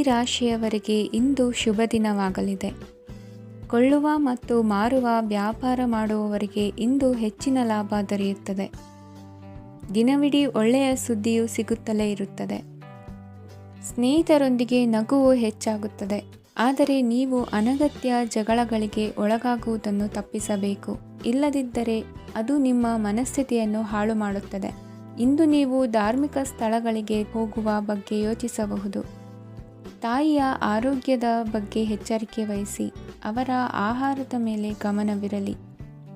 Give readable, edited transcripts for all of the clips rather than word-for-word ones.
ರಾಶಿಯವರಿಗೆ ಇಂದು ಶುಭ ದಿನವಾಗಲಿದೆ. ಕೊಳ್ಳುವ ಮತ್ತು ಮಾರುವ ವ್ಯಾಪಾರ ಮಾಡುವವರಿಗೆ ಇಂದು ಹೆಚ್ಚಿನ ಲಾಭ ದೊರೆಯುತ್ತದೆ. ದಿನವಿಡೀ ಒಳ್ಳೆಯ ಸುದ್ದಿಯು ಸಿಗುತ್ತಲೇ ಇರುತ್ತದೆ. ಸ್ನೇಹಿತರೊಂದಿಗೆ ನಗುವು ಹೆಚ್ಚಾಗುತ್ತದೆ. ಆದರೆ ನೀವು ಅನಗತ್ಯ ಜಗಳಗಳಿಗೆ ಒಳಗಾಗುವುದನ್ನು ತಪ್ಪಿಸಬೇಕು. ಇಲ್ಲದಿದ್ದರೆ ಅದು ನಿಮ್ಮ ಮನಸ್ಥಿತಿಯನ್ನು ಹಾಳು ಮಾಡುತ್ತದೆ. ಇಂದು ನೀವು ಧಾರ್ಮಿಕ ಸ್ಥಳಗಳಿಗೆ ಹೋಗುವ ಬಗ್ಗೆ ಯೋಚಿಸಬಹುದು. ತಾಯಿಯ ಆರೋಗ್ಯದ ಬಗ್ಗೆ ಎಚ್ಚರಿಕೆ ವಹಿಸಿ. ಅವರ ಆಹಾರದ ಮೇಲೆ ಗಮನವಿರಲಿ.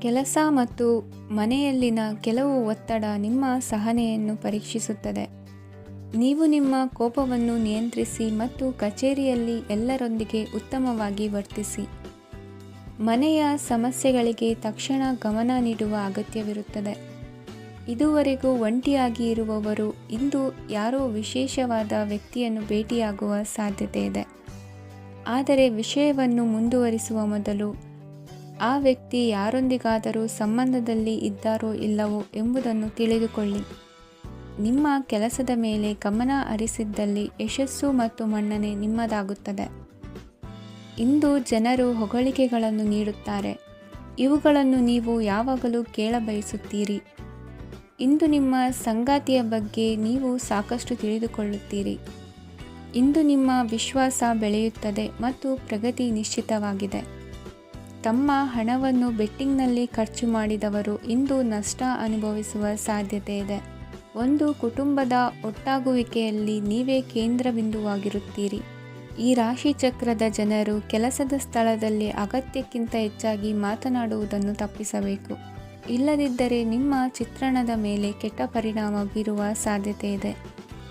ಕೆಲಸ ಮತ್ತು ಮನೆಯಲ್ಲಿನ ಕೆಲವು ಒತ್ತಡ ನಿಮ್ಮ ಸಹನೆಯನ್ನು ಪರೀಕ್ಷಿಸುತ್ತದೆ. ನೀವು ನಿಮ್ಮ ಕೋಪವನ್ನು ನಿಯಂತ್ರಿಸಿ ಮತ್ತು ಕಚೇರಿಯಲ್ಲಿ ಎಲ್ಲರೊಂದಿಗೆ ಉತ್ತಮವಾಗಿ ವರ್ತಿಸಿ. ಮನೆಯ ಸಮಸ್ಯೆಗಳಿಗೆ ತಕ್ಷಣ ಗಮನ ನೀಡುವ ಅಗತ್ಯವಿರುತ್ತದೆ. ಇದುವರೆಗೂ ಒಂಟಿಯಾಗಿ ಇರುವವರು ಇಂದು ಯಾರೋ ವಿಶೇಷವಾದ ವ್ಯಕ್ತಿಯನ್ನು ಭೇಟಿಯಾಗುವ ಸಾಧ್ಯತೆ ಇದೆ. ಆದರೆ ವಿಷಯವನ್ನು ಮುಂದುವರಿಸುವ ಮೊದಲು ಆ ವ್ಯಕ್ತಿ ಯಾರೊಂದಿಗಾದರೂ ಸಂಬಂಧದಲ್ಲಿ ಇದ್ದಾರೋ ಇಲ್ಲವೋ ಎಂಬುದನ್ನು ತಿಳಿದುಕೊಳ್ಳಿ. ನಿಮ್ಮ ಕೆಲಸದ ಮೇಲೆ ಗಮನ ಹರಿಸಿದ್ದಲ್ಲಿ ಯಶಸ್ಸು ಮತ್ತು ಮನ್ನಣೆ ನಿಮ್ಮದಾಗುತ್ತದೆ. ಇಂದು ಜನರು ಹೊಗಳಿಕೆಗಳನ್ನು ನೀಡುತ್ತಾರೆ. ಇವುಗಳನ್ನು ನೀವು ಯಾವಾಗಲೂ ಕೇಳಬಯಸುತ್ತೀರಿ. ಇಂದು ನಿಮ್ಮ ಸಂಗಾತಿಯ ಬಗ್ಗೆ ನೀವು ಸಾಕಷ್ಟು ತಿಳಿದುಕೊಳ್ಳುತ್ತೀರಿ. ಇಂದು ನಿಮ್ಮ ವಿಶ್ವಾಸ ಬೆಳೆಯುತ್ತದೆ ಮತ್ತು ಪ್ರಗತಿ ನಿಶ್ಚಿತವಾಗಿದೆ. ತಮ್ಮ ಹಣವನ್ನು ಬೆಟ್ಟಿಂಗ್ನಲ್ಲಿ ಖರ್ಚು ಮಾಡಿದವರು ಇಂದು ನಷ್ಟ ಅನುಭವಿಸುವ ಸಾಧ್ಯತೆ ಇದೆ. ಒಂದು ಕುಟುಂಬದ ಒಟ್ಟಾಗುವಿಕೆಯಲ್ಲಿ ನೀವೇ ಕೇಂದ್ರಬಿಂದುವಾಗಿರುತ್ತೀರಿ. ಈ ರಾಶಿ ಚಕ್ರದ ಜನರು ಕೆಲಸದ ಸ್ಥಳದಲ್ಲಿ ಅಗತ್ಯಕ್ಕಿಂತ ಹೆಚ್ಚಾಗಿ ಮಾತನಾಡುವುದನ್ನು ತಪ್ಪಿಸಬೇಕು. ಇಲ್ಲದಿದ್ದರೆ ನಿಮ್ಮ ಚಿತ್ರಣದ ಮೇಲೆ ಕೆಟ್ಟ ಪರಿಣಾಮ ಬೀರುವ ಸಾಧ್ಯತೆ ಇದೆ.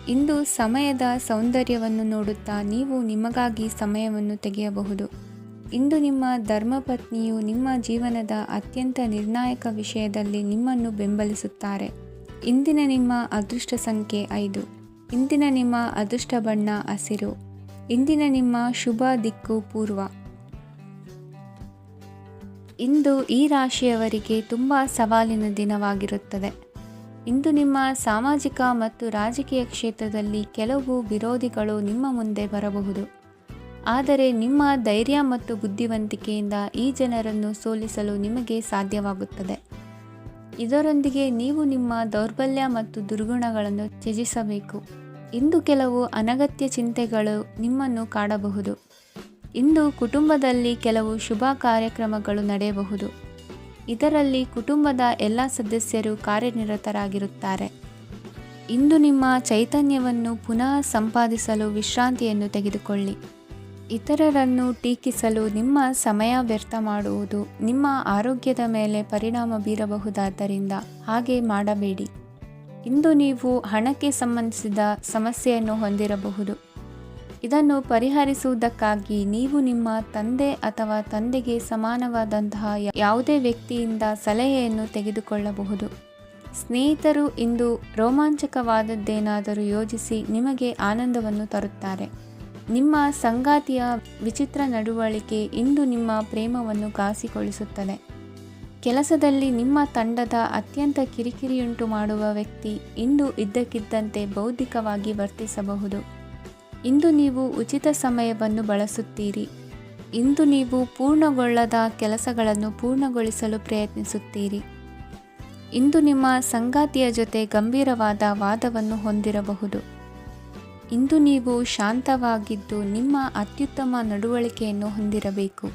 ಇಂದು ಸಮಯದ ಸೌಂದರ್ಯವನ್ನು ನೋಡುತ್ತಾ ನೀವು ನಿಮಗಾಗಿ ಸಮಯವನ್ನು ತೆಗೆಯಬಹುದು. ಇಂದು ನಿಮ್ಮ ಧರ್ಮಪತ್ನಿಯು ನಿಮ್ಮ ಜೀವನದ ಅತ್ಯಂತ ನಿರ್ಣಾಯಕ ವಿಷಯದಲ್ಲಿ ನಿಮ್ಮನ್ನು ಬೆಂಬಲಿಸುತ್ತಾರೆ. ಇಂದಿನ ನಿಮ್ಮ ಅದೃಷ್ಟ ಸಂಖ್ಯೆ 5. ಇಂದಿನ ನಿಮ್ಮ ಅದೃಷ್ಟ ಬಣ್ಣ ಹಸಿರು. ಇಂದಿನ ನಿಮ್ಮ ಶುಭ ದಿಕ್ಕು ಪೂರ್ವ. ಇಂದು ಈ ರಾಶಿಯವರಿಗೆ ತುಂಬ ಸವಾಲಿನ ದಿನವಾಗಿರುತ್ತದೆ. ಇಂದು ನಿಮ್ಮ ಸಾಮಾಜಿಕ ಮತ್ತು ರಾಜಕೀಯ ಕ್ಷೇತ್ರದಲ್ಲಿ ಕೆಲವು ವಿರೋಧಿಗಳು ನಿಮ್ಮ ಮುಂದೆ ಬರಬಹುದು. ಆದರೆ ನಿಮ್ಮ ಧೈರ್ಯ ಮತ್ತು ಬುದ್ಧಿವಂತಿಕೆಯಿಂದ ಈ ಜನರನ್ನು ಸೋಲಿಸಲು ನಿಮಗೆ ಸಾಧ್ಯವಾಗುತ್ತದೆ. ಇದರೊಂದಿಗೆ ನೀವು ನಿಮ್ಮ ದೌರ್ಬಲ್ಯ ಮತ್ತು ದುರ್ಗುಣಗಳನ್ನು ತ್ಯಜಿಸಬೇಕು. ಇಂದು ಕೆಲವು ಅನಗತ್ಯ ಚಿಂತೆಗಳು ನಿಮ್ಮನ್ನು ಕಾಡಬಹುದು. ಇಂದು ಕುಟುಂಬದಲ್ಲಿ ಕೆಲವು ಶುಭ ಕಾರ್ಯಕ್ರಮಗಳು ನಡೆಯಬಹುದು. ಇದರಲ್ಲಿ ಕುಟುಂಬದ ಎಲ್ಲ ಸದಸ್ಯರು ಕಾರ್ಯನಿರತರಾಗಿರುತ್ತಾರೆ. ಇಂದು ನಿಮ್ಮ ಚೈತನ್ಯವನ್ನು ಪುನಃ ಸಂಪಾದಿಸಲು ವಿಶ್ರಾಂತಿಯನ್ನು ತೆಗೆದುಕೊಳ್ಳಿ. ಇತರರನ್ನು ಟೀಕಿಸಲು ನಿಮ್ಮ ಸಮಯ ವ್ಯರ್ಥ ಮಾಡುವುದು ನಿಮ್ಮ ಆರೋಗ್ಯದ ಮೇಲೆ ಪರಿಣಾಮ ಬೀರಬಹುದಾದ್ದರಿಂದ ಹಾಗೆ ಮಾಡಬೇಡಿ. ಇಂದು ನೀವು ಹಣಕ್ಕೆ ಸಂಬಂಧಿಸಿದ ಸಮಸ್ಯೆಯನ್ನು ಹೊಂದಿರಬಹುದು. ಇದನ್ನು ಪರಿಹರಿಸುವುದಕ್ಕಾಗಿ ನೀವು ನಿಮ್ಮ ತಂದೆ ಅಥವಾ ತಂದೆಗೆ ಸಮಾನವಾದಂತಹ ಯಾವುದೇ ವ್ಯಕ್ತಿಯಿಂದ ಸಲಹೆಯನ್ನು ತೆಗೆದುಕೊಳ್ಳಬಹುದು. ಸ್ನೇಹಿತರು ಇಂದು ರೋಮಾಂಚಕವಾದದ್ದೇನಾದರೂ ಯೋಜಿಸಿ ನಿಮಗೆ ಆನಂದವನ್ನು ತರುತ್ತಾರೆ. ನಿಮ್ಮ ಸಂಗಾತಿಯ ವಿಚಿತ್ರ ನಡವಳಿಕೆ ಇಂದು ನಿಮ್ಮ ಪ್ರೇಮವನ್ನು ಘಾಸಿಗೊಳಿಸುತ್ತದೆ. ಕೆಲಸದಲ್ಲಿ ನಿಮ್ಮ ತಂಡದ ಅತ್ಯಂತ ಕಿರಿಕಿರಿಯುಂಟು ಮಾಡುವ ವ್ಯಕ್ತಿ ಇಂದು ಇದ್ದಕ್ಕಿದ್ದಂತೆ ಬೌದ್ಧಿಕವಾಗಿ ವರ್ತಿಸಬಹುದು. ಇಂದು ನೀವು ಉಚಿತ ಸಮಯವನ್ನು ಬಳಸುತ್ತೀರಿ. ಇಂದು ನೀವು ಪೂರ್ಣಗೊಳ್ಳದ ಕೆಲಸಗಳನ್ನು ಪೂರ್ಣಗೊಳಿಸಲು ಪ್ರಯತ್ನಿಸುತ್ತೀರಿ. ಇಂದು ನಿಮ್ಮ ಸಂಗಾತಿಯ ಜೊತೆ ಗಂಭೀರವಾದ ವಾದವನ್ನು ಹೊಂದಿರಬಹುದು. ಇಂದು ನೀವು ಶಾಂತವಾಗಿದ್ದು ನಿಮ್ಮ ಅತ್ಯುತ್ತಮ ನಡವಳಿಕೆಯನ್ನು ಹೊಂದಿರಬೇಕು.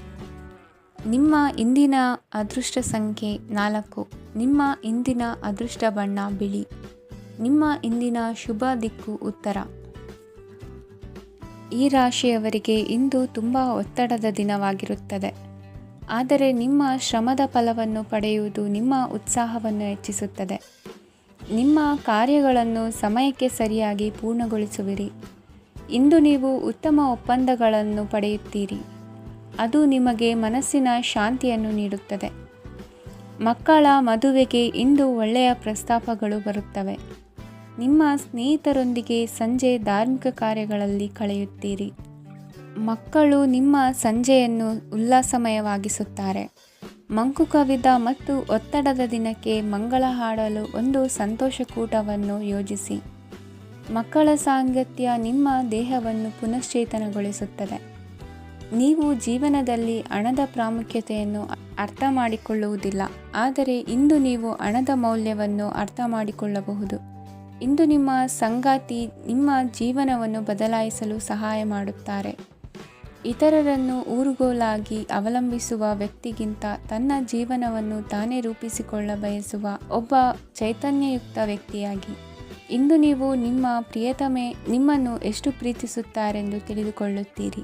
ನಿಮ್ಮ ಇಂದಿನ ಅದೃಷ್ಟ ಸಂಖ್ಯೆ 4. ನಿಮ್ಮ ಇಂದಿನ ಅದೃಷ್ಟ ಬಣ್ಣ ಬಿಳಿ. ನಿಮ್ಮ ಇಂದಿನ ಶುಭ ದಿಕ್ಕು ಉತ್ತರ. ಈ ರಾಶಿಯವರಿಗೆ ಇಂದು ತುಂಬ ಒತ್ತಡದ ದಿನವಾಗಿರುತ್ತದೆ. ಆದರೆ ನಿಮ್ಮ ಶ್ರಮದ ಫಲವನ್ನು ಪಡೆಯುವುದು ನಿಮ್ಮ ಉತ್ಸಾಹವನ್ನು ಹೆಚ್ಚಿಸುತ್ತದೆ. ನಿಮ್ಮ ಕಾರ್ಯಗಳನ್ನು ಸಮಯಕ್ಕೆ ಸರಿಯಾಗಿ ಪೂರ್ಣಗೊಳಿಸುವಿರಿ. ಇಂದು ನೀವು ಉತ್ತಮ ಒಪ್ಪಂದಗಳನ್ನು ಪಡೆಯುತ್ತೀರಿ. ಅದು ನಿಮಗೆ ಮನಸ್ಸಿನ ಶಾಂತಿಯನ್ನು ನೀಡುತ್ತದೆ. ಮಕ್ಕಳ ಮದುವೆಗೆ ಇಂದು ಒಳ್ಳೆಯ ಪ್ರಸ್ತಾಪಗಳು ಬರುತ್ತವೆ. ನಿಮ್ಮ ಸ್ನೇಹಿತರೊಂದಿಗೆ ಸಂಜೆ ಧಾರ್ಮಿಕ ಕಾರ್ಯಗಳಲ್ಲಿ ಕಳೆಯುತ್ತೀರಿ. ಮಕ್ಕಳು ನಿಮ್ಮ ಸಂಜೆಯನ್ನು ಉಲ್ಲಾಸಮಯವಾಗಿಸುತ್ತಾರೆ. ಮಂಕು ಕವಿದ ಮತ್ತು ಒತ್ತಡದ ದಿನಕ್ಕೆ ಮಂಗಳ ಹಾಡಲು ಒಂದು ಸಂತೋಷಕೂಟವನ್ನು ಯೋಜಿಸಿ. ಮಕ್ಕಳ ಸಾಂಗತ್ಯ ನಿಮ್ಮ ದೇಹವನ್ನು ಪುನಶ್ಚೇತನಗೊಳಿಸುತ್ತದೆ. ನೀವು ಜೀವನದಲ್ಲಿ ಹಣದ ಪ್ರಾಮುಖ್ಯತೆಯನ್ನು ಅರ್ಥ ಮಾಡಿಕೊಳ್ಳುವುದಿಲ್ಲ, ಆದರೆ ಇಂದು ನೀವು ಹಣದ ಮೌಲ್ಯವನ್ನು ಅರ್ಥ ಮಾಡಿಕೊಳ್ಳಬಹುದು. ಇಂದು ನಿಮ್ಮ ಸಂಗಾತಿ ನಿಮ್ಮ ಜೀವನವನ್ನು ಬದಲಾಯಿಸಲು ಸಹಾಯ ಮಾಡುತ್ತಾರೆ. ಇತರರನ್ನು ಊರುಗೋಲಾಗಿ ಅವಲಂಬಿಸುವ ವ್ಯಕ್ತಿಗಿಂತ ತನ್ನ ಜೀವನವನ್ನು ತಾನೇ ರೂಪಿಸಿಕೊಳ್ಳ ಬಯಸುವ ಒಬ್ಬ ಚೈತನ್ಯಯುಕ್ತ ವ್ಯಕ್ತಿಯಾಗಿ. ಇಂದು ನೀವು ನಿಮ್ಮ ಪ್ರಿಯತಮೆ ನಿಮ್ಮನ್ನು ಎಷ್ಟು ಪ್ರೀತಿಸುತ್ತಾರೆಂದು ತಿಳಿದುಕೊಳ್ಳುತ್ತೀರಿ.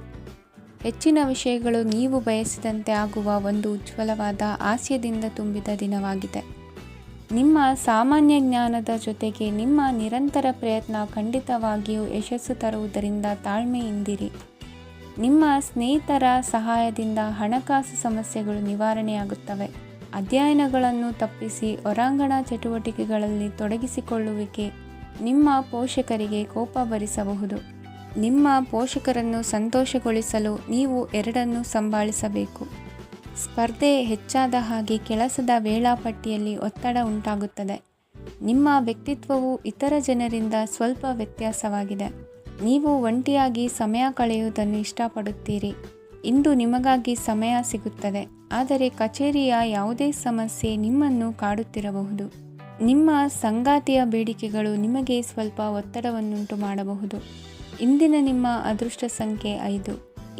ಹೆಚ್ಚಿನ ವಿಷಯಗಳು ನೀವು ಬಯಸಿದಂತೆ ಆಗುವ ಒಂದು ಉಜ್ವಲವಾದ ಹಾಸ್ಯದಿಂದ ತುಂಬಿದ ದಿನವಾಗಿದೆ. ನಿಮ್ಮ ಸಾಮಾನ್ಯ ಜ್ಞಾನದ ಜೊತೆಗೆ ನಿಮ್ಮ ನಿರಂತರ ಪ್ರಯತ್ನ ಖಂಡಿತವಾಗಿಯೂ ಯಶಸ್ಸು ತರುವುದರಿಂದ ತಾಳ್ಮೆಯಿಂದಿರಿ. ನಿಮ್ಮ ಸ್ನೇಹಿತರ ಸಹಾಯದಿಂದ ಹಣಕಾಸು ಸಮಸ್ಯೆಗಳು ನಿವಾರಣೆಯಾಗುತ್ತವೆ. ಅಧ್ಯಯನಗಳನ್ನು ತಪ್ಪಿಸಿ ಹೊರಾಂಗಣ ಚಟುವಟಿಕೆಗಳಲ್ಲಿ ತೊಡಗಿಸಿಕೊಳ್ಳುವಿಕೆ ನಿಮ್ಮ ಪೋಷಕರಿಗೆ ಕೋಪ ಭರಿಸಬಹುದು. ನಿಮ್ಮ ಪೋಷಕರನ್ನು ಸಂತೋಷಗೊಳಿಸಲು ನೀವು ಎರಡನ್ನೂ ಸಂಭಾಳಿಸಬೇಕು. ಸ್ಪರ್ಧೆ ಹೆಚ್ಚಾದ ಹಾಗೆ ಕೆಲಸದ ವೇಳಾಪಟ್ಟಿಯಲ್ಲಿ ಒತ್ತಡ ಉಂಟಾಗುತ್ತದೆ. ನಿಮ್ಮ ವ್ಯಕ್ತಿತ್ವವು ಇತರ ಜನರಿಂದ ಸ್ವಲ್ಪ ವ್ಯತ್ಯಾಸವಾಗಿದೆ. ನೀವು ಒಂಟಿಯಾಗಿ ಸಮಯ ಕಳೆಯುವುದನ್ನು ಇಷ್ಟಪಡುತ್ತೀರಿ. ಇಂದು ನಿಮಗಾಗಿ ಸಮಯ ಸಿಗುತ್ತದೆ, ಆದರೆ ಕಚೇರಿಯ ಯಾವುದೇ ಸಮಸ್ಯೆ ನಿಮ್ಮನ್ನು ಕಾಡುತ್ತಿರಬಹುದು. ನಿಮ್ಮ ಸಂಗಾತಿಯ ಬೇಡಿಕೆಗಳು ನಿಮಗೆ ಸ್ವಲ್ಪ ಒತ್ತಡವನ್ನುಂಟು ಮಾಡಬಹುದು. ಇಂದಿನ ನಿಮ್ಮ ಅದೃಷ್ಟ ಸಂಖ್ಯೆ 5.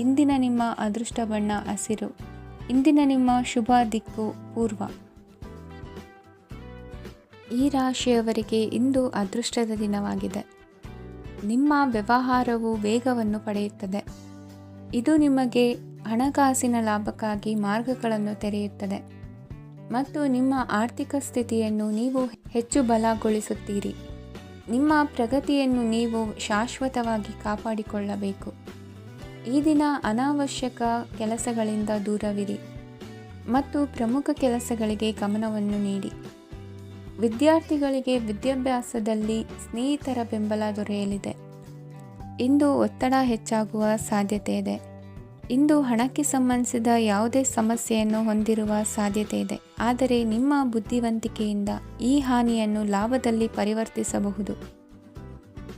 ಇಂದಿನ ನಿಮ್ಮ ಅದೃಷ್ಟ ಬಣ್ಣ ಹಸಿರು. ಇಂದಿನ ನಿಮ್ಮ ಶುಭ ದಿಕ್ಕು ಪೂರ್ವ. ಈ ರಾಶಿಯವರಿಗೆ ಇಂದು ಅದೃಷ್ಟದ ದಿನವಾಗಿದೆ. ನಿಮ್ಮ ವ್ಯವಹಾರವು ವೇಗವನ್ನು ಪಡೆಯುತ್ತದೆ. ಇದು ನಿಮಗೆ ಹಣಕಾಸಿನ ಲಾಭಕ್ಕಾಗಿ ಮಾರ್ಗಗಳನ್ನು ತೆರೆಯುತ್ತದೆ ಮತ್ತು ನಿಮ್ಮ ಆರ್ಥಿಕ ಸ್ಥಿತಿಯನ್ನು ನೀವು ಹೆಚ್ಚು ಬಲಗೊಳಿಸುತ್ತೀರಿ. ನಿಮ್ಮ ಪ್ರಗತಿಯನ್ನು ನೀವು ಶಾಶ್ವತವಾಗಿ ಕಾಪಾಡಿಕೊಳ್ಳಬೇಕು. ಈ ದಿನ ಅನಾವಶ್ಯಕ ಕೆಲಸಗಳಿಂದ ದೂರವಿರಿ ಮತ್ತು ಪ್ರಮುಖ ಕೆಲಸಗಳಿಗೆ ಗಮನವನ್ನು ನೀಡಿ. ವಿದ್ಯಾರ್ಥಿಗಳಿಗೆ ವಿದ್ಯಾಭ್ಯಾಸದಲ್ಲಿ ಸ್ನೇಹಿತರ ಬೆಂಬಲ ದೊರೆಯಲಿದೆ. ಇಂದು ಒತ್ತಡ ಹೆಚ್ಚಾಗುವ ಸಾಧ್ಯತೆ ಇದೆ. ಇಂದು ಹಣಕ್ಕೆ ಸಂಬಂಧಿಸಿದ ಯಾವುದೇ ಸಮಸ್ಯೆಯನ್ನು ಹೊಂದಿರುವ ಸಾಧ್ಯತೆ ಇದೆ, ಆದರೆ ನಿಮ್ಮ ಬುದ್ಧಿವಂತಿಕೆಯಿಂದ ಈ ಹಾನಿಯನ್ನು ಲಾಭದಲ್ಲಿ ಪರಿವರ್ತಿಸಬಹುದು.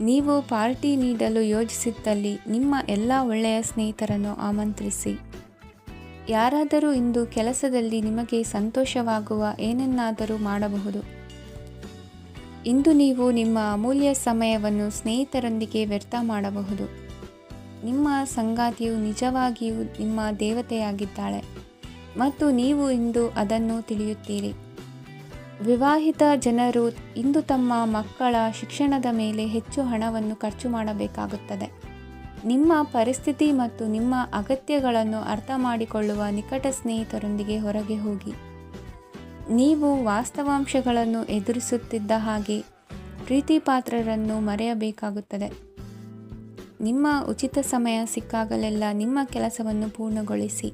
ನೀವು ಪಾರ್ಟಿ ನೀಡಲು ಯೋಜಿಸಿದ್ದಲ್ಲಿ ನಿಮ್ಮ ಎಲ್ಲ ಒಳ್ಳೆಯ ಸ್ನೇಹಿತರನ್ನು ಆಮಂತ್ರಿಸಿ. ಯಾರಾದರೂ ಇಂದು ಕೆಲಸದಲ್ಲಿ ನಿಮಗೆ ಸಂತೋಷವಾಗುವ ಏನನ್ನಾದರೂ ಮಾಡಬಹುದು. ಇಂದು ನೀವು ನಿಮ್ಮ ಅಮೂಲ್ಯ ಸಮಯವನ್ನು ಸ್ನೇಹಿತರೊಂದಿಗೆ ವ್ಯರ್ಥ ಮಾಡಬಹುದು. ನಿಮ್ಮ ಸಂಗಾತಿಯು ನಿಜವಾಗಿಯೂ ನಿಮ್ಮ ದೇವತೆಯಾಗಿದ್ದಾಳೆ ಮತ್ತು ನೀವು ಇಂದು ಅದನ್ನು ತಿಳಿಯುತ್ತೀರಿ. ವಿವಾಹಿತ ಜನರು ಇಂದು ತಮ್ಮ ಮಕ್ಕಳ ಶಿಕ್ಷಣದ ಮೇಲೆ ಹೆಚ್ಚು ಹಣವನ್ನು ಖರ್ಚು ಮಾಡಬೇಕಾಗುತ್ತದೆ. ನಿಮ್ಮ ಪರಿಸ್ಥಿತಿ ಮತ್ತು ನಿಮ್ಮ ಅಗತ್ಯಗಳನ್ನು ಅರ್ಥ ಮಾಡಿಕೊಳ್ಳುವ ನಿಕಟ ಸ್ನೇಹಿತರೊಂದಿಗೆ ಹೊರಗೆ ಹೋಗಿ. ನೀವು ವಾಸ್ತವಾಂಶಗಳನ್ನು ಎದುರಿಸುತ್ತಿದ್ದ ಹಾಗೆ ಪ್ರೀತಿಪಾತ್ರರನ್ನು ಮರೆಯಬೇಕಾಗುತ್ತದೆ. ನಿಮ್ಮ ಉಚಿತ ಸಮಯ ಸಿಕ್ಕಾಗಲೆಲ್ಲ ನಿಮ್ಮ ಕೆಲಸವನ್ನು ಪೂರ್ಣಗೊಳಿಸಿ.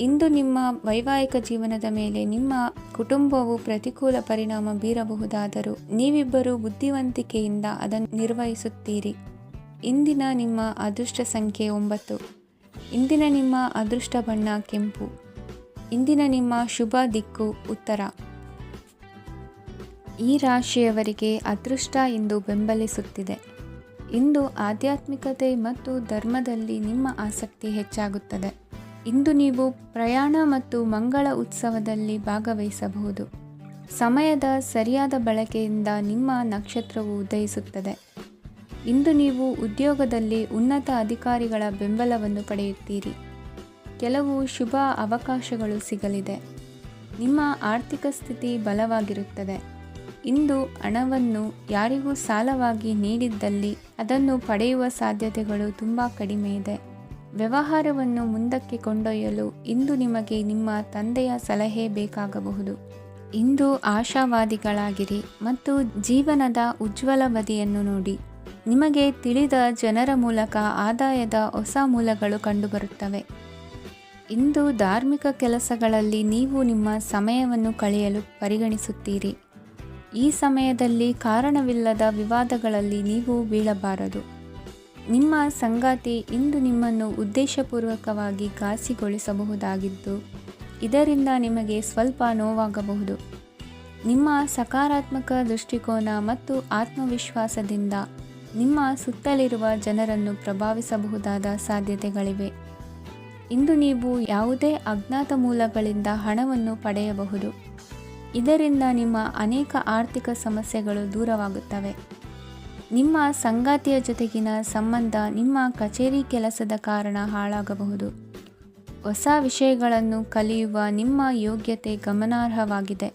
ಇಂದು ನಿಮ್ಮ ವೈವಾಹಿಕ ಜೀವನದ ಮೇಲೆ ನಿಮ್ಮ ಕುಟುಂಬವು ಪ್ರತಿಕೂಲ ಪರಿಣಾಮ ಬೀರಬಹುದಾದರೂ ನೀವಿಬ್ಬರು ಬುದ್ಧಿವಂತಿಕೆಯಿಂದ ಅದನ್ನು ನಿರ್ವಹಿಸುತ್ತೀರಿ. ಇಂದಿನ ನಿಮ್ಮ ಅದೃಷ್ಟ ಸಂಖ್ಯೆ 9. ಇಂದಿನ ನಿಮ್ಮ ಅದೃಷ್ಟ ಬಣ್ಣ ಕೆಂಪು. ಇಂದಿನ ನಿಮ್ಮ ಶುಭ ದಿಕ್ಕು ಉತ್ತರ. ಈ ರಾಶಿಯವರಿಗೆ ಅದೃಷ್ಟ ಇಂದು ಬೆಂಬಲಿಸುತ್ತಿದೆ. ಇಂದು ಆಧ್ಯಾತ್ಮಿಕತೆ ಮತ್ತು ಧರ್ಮದಲ್ಲಿ ನಿಮ್ಮ ಆಸಕ್ತಿ ಹೆಚ್ಚಾಗುತ್ತದೆ. ಇಂದು ನೀವು ಪ್ರಯಾಣ ಮತ್ತು ಮಂಗಳ ಉತ್ಸವದಲ್ಲಿ ಭಾಗವಹಿಸಬಹುದು. ಸಮಯದ ಸರಿಯಾದ ಬಳಕೆಯಿಂದ ನಿಮ್ಮ ನಕ್ಷತ್ರವು ಉದಯಿಸುತ್ತದೆ. ಇಂದು ನೀವು ಉದ್ಯೋಗದಲ್ಲಿ ಉನ್ನತ ಅಧಿಕಾರಿಗಳ ಬೆಂಬಲವನ್ನು ಪಡೆಯುತ್ತೀರಿ. ಕೆಲವು ಶುಭ ಅವಕಾಶಗಳು ಸಿಗಲಿದೆ. ನಿಮ್ಮ ಆರ್ಥಿಕ ಸ್ಥಿತಿ ಬಲವಾಗಿರುತ್ತದೆ. ಇಂದು ಹಣವನ್ನು ಯಾರಿಗೂ ಸಾಲವಾಗಿ ನೀಡಿದ್ದಲ್ಲಿ ಅದನ್ನು ಪಡೆಯುವ ಸಾಧ್ಯತೆಗಳು ತುಂಬ ಕಡಿಮೆ ಇದೆ. ವ್ಯವಹಾರವನ್ನು ಮುಂದಕ್ಕೆ ಕೊಂಡೊಯ್ಯಲು ಇಂದು ನಿಮಗೆ ನಿಮ್ಮ ತಂದೆಯ ಸಲಹೆ ಬೇಕಾಗಬಹುದು. ಇಂದು ಆಶಾವಾದಿಗಳಾಗಿರಿ ಮತ್ತು ಜೀವನದ ಉಜ್ವಲ ಬದಿಯನ್ನು ನೋಡಿ. ನಿಮಗೆ ತಿಳಿದ ಜನರ ಮೂಲಕ ಆದಾಯದ ಹೊಸ ಮೂಲಗಳು ಕಂಡುಬರುತ್ತವೆ. ಇಂದು ಧಾರ್ಮಿಕ ಕೆಲಸಗಳಲ್ಲಿ ನೀವು ನಿಮ್ಮ ಸಮಯವನ್ನು ಕಳೆಯಲು ಪರಿಗಣಿಸುತ್ತೀರಿ. ಈ ಸಮಯದಲ್ಲಿ ಕಾರಣವಿಲ್ಲದ ವಿವಾದಗಳಲ್ಲಿ ನೀವು ಬೀಳಬಾರದು. ನಿಮ್ಮ ಸಂಗಾತಿ ಇಂದು ನಿಮ್ಮನ್ನು ಉದ್ದೇಶಪೂರ್ವಕವಾಗಿ ಘಾಸಿಗೊಳಿಸಬಹುದಾಗಿದ್ದು ಇದರಿಂದ ನಿಮಗೆ ಸ್ವಲ್ಪ ನೋವಾಗಬಹುದು. ನಿಮ್ಮ ಸಕಾರಾತ್ಮಕ ದೃಷ್ಟಿಕೋನ ಮತ್ತು ಆತ್ಮವಿಶ್ವಾಸದಿಂದ ನಿಮ್ಮ ಸುತ್ತಲಿರುವ ಜನರನ್ನು ಪ್ರಭಾವಿಸಬಹುದಾದ ಸಾಧ್ಯತೆಗಳಿವೆ. ಇಂದು ನೀವು ಯಾವುದೇ ಅಜ್ಞಾತ ಮೂಲಗಳಿಂದ ಹಣವನ್ನು ಪಡೆಯಬಹುದು. ಇದರಿಂದ ನಿಮ್ಮ ಅನೇಕ ಆರ್ಥಿಕ ಸಮಸ್ಯೆಗಳು ದೂರವಾಗುತ್ತವೆ. ನಿಮ್ಮ ಸಂಗಾತಿಯ ಜೊತೆಗಿನ ಸಂಬಂಧ ನಿಮ್ಮ ಕಚೇರಿ ಕೆಲಸದ ಕಾರಣ ಹಾಳಾಗಬಹುದು. ಹೊಸ ವಿಷಯಗಳನ್ನು ಕಲಿಯುವ ನಿಮ್ಮ ಯೋಗ್ಯತೆ ಗಮನಾರ್ಹವಾಗಿದೆ.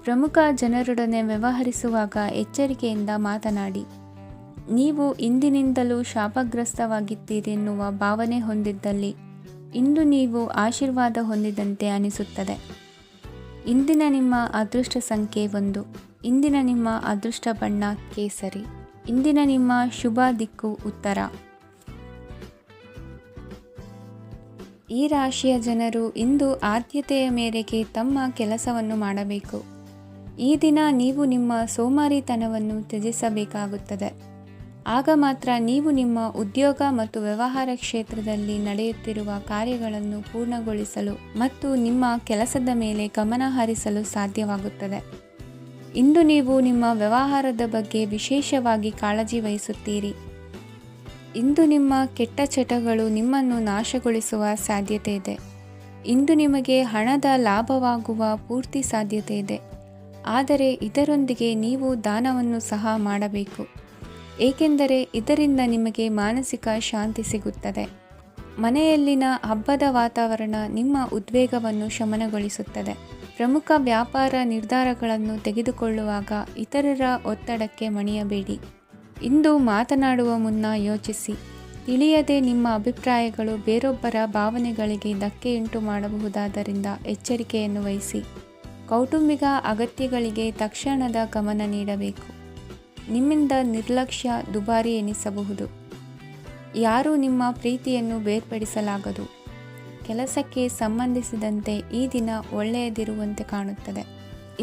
ಪ್ರಮುಖ ಜನರೊಡನೆ ವ್ಯವಹರಿಸುವಾಗ ಎಚ್ಚರಿಕೆಯಿಂದ ಮಾತನಾಡಿ. ನೀವು ಇಂದಿನಿಂದಲೂ ಶಾಪಗ್ರಸ್ತವಾಗಿದ್ದೀರೆನ್ನುವ ಭಾವನೆ ಹೊಂದಿದ್ದಲ್ಲಿ ಇಂದು ನೀವು ಆಶೀರ್ವಾದ ಹೊಂದಿದಂತೆ ಅನಿಸುತ್ತದೆ. ಇಂದಿನ ನಿಮ್ಮ ಅದೃಷ್ಟ ಸಂಖ್ಯೆ 1. ಇಂದಿನ ನಿಮ್ಮ ಅದೃಷ್ಟ ಬಣ್ಣ ಕೇಸರಿ. ಇಂದಿನ ನಿಮ್ಮ ಶುಭ ದಿಕ್ಕು ಉತ್ತರ. ಈ ರಾಶಿಯ ಜನರು ಇಂದು ಆದ್ಯತೆಯ ಮೇರೆಗೆ ತಮ್ಮ ಕೆಲಸವನ್ನು ಮಾಡಬೇಕು. ಈ ದಿನ ನೀವು ನಿಮ್ಮ ಸೋಮಾರಿತನವನ್ನು ತ್ಯಜಿಸಬೇಕಾಗುತ್ತದೆ. ಆಗ ಮಾತ್ರ ನೀವು ನಿಮ್ಮ ಉದ್ಯೋಗ ಮತ್ತು ವ್ಯವಹಾರ ಕ್ಷೇತ್ರದಲ್ಲಿ ನಡೆಯುತ್ತಿರುವ ಕಾರ್ಯಗಳನ್ನು ಪೂರ್ಣಗೊಳಿಸಲು ಮತ್ತು ನಿಮ್ಮ ಕೆಲಸದ ಮೇಲೆ ಗಮನ ಹರಿಸಲು ಸಾಧ್ಯವಾಗುತ್ತದೆ. ಇಂದು ನೀವು ನಿಮ್ಮ ವ್ಯವಹಾರದ ಬಗ್ಗೆ ವಿಶೇಷವಾಗಿ ಕಾಳಜಿ ವಹಿಸುತ್ತೀರಿ. ಇಂದು ನಿಮ್ಮ ಕೆಟ್ಟ ಚಟಗಳು ನಿಮ್ಮನ್ನು ನಾಶಗೊಳಿಸುವ ಸಾಧ್ಯತೆ ಇದೆ. ಇಂದು ನಿಮಗೆ ಹಣದ ಲಾಭವಾಗುವ ಪೂರ್ತಿ ಸಾಧ್ಯತೆ ಇದೆ. ಆದರೆ ಇದರೊಂದಿಗೆ ನೀವು ದಾನವನ್ನು ಸಹ ಮಾಡಬೇಕು, ಏಕೆಂದರೆ ಇದರಿಂದ ನಿಮಗೆ ಮಾನಸಿಕ ಶಾಂತಿ ಸಿಗುತ್ತದೆ. ಮನೆಯಲ್ಲಿನ ಹಬ್ಬದ ವಾತಾವರಣ ನಿಮ್ಮ ಉದ್ವೇಗವನ್ನು ಶಮನಗೊಳಿಸುತ್ತದೆ. ಪ್ರಮುಖ ವ್ಯಾಪಾರ ನಿರ್ಧಾರಗಳನ್ನು ತೆಗೆದುಕೊಳ್ಳುವಾಗ ಇತರರ ಒತ್ತಡಕ್ಕೆ ಮಣಿಯಬೇಡಿ. ಇಂದು ಮಾತನಾಡುವ ಮುನ್ನ ಯೋಚಿಸಿ. ತಿಳಿಯದೆ ನಿಮ್ಮ ಅಭಿಪ್ರಾಯಗಳು ಬೇರೊಬ್ಬರ ಭಾವನೆಗಳಿಗೆ ಧಕ್ಕೆಯುಂಟು ಮಾಡಬಹುದಾದ್ದರಿಂದ ಎಚ್ಚರಿಕೆಯನ್ನು ವಹಿಸಿ. ಕೌಟುಂಬಿಕ ಅಗತ್ಯಗಳಿಗೆ ತಕ್ಷಣದ ಗಮನ ನೀಡಬೇಕು. ನಿಮ್ಮಿಂದ ನಿರ್ಲಕ್ಷ್ಯ ದುಬಾರಿ ಎನಿಸಬಹುದು. ಯಾರೂ ನಿಮ್ಮ ಪ್ರೀತಿಯನ್ನು ಬೇರ್ಪಡಿಸಲಾಗದು. ಕೆಲಸಕ್ಕೆ ಸಂಬಂಧಿಸಿದಂತೆ ಈ ದಿನ ಒಳ್ಳೆಯದಿರುವಂತೆ ಕಾಣುತ್ತದೆ.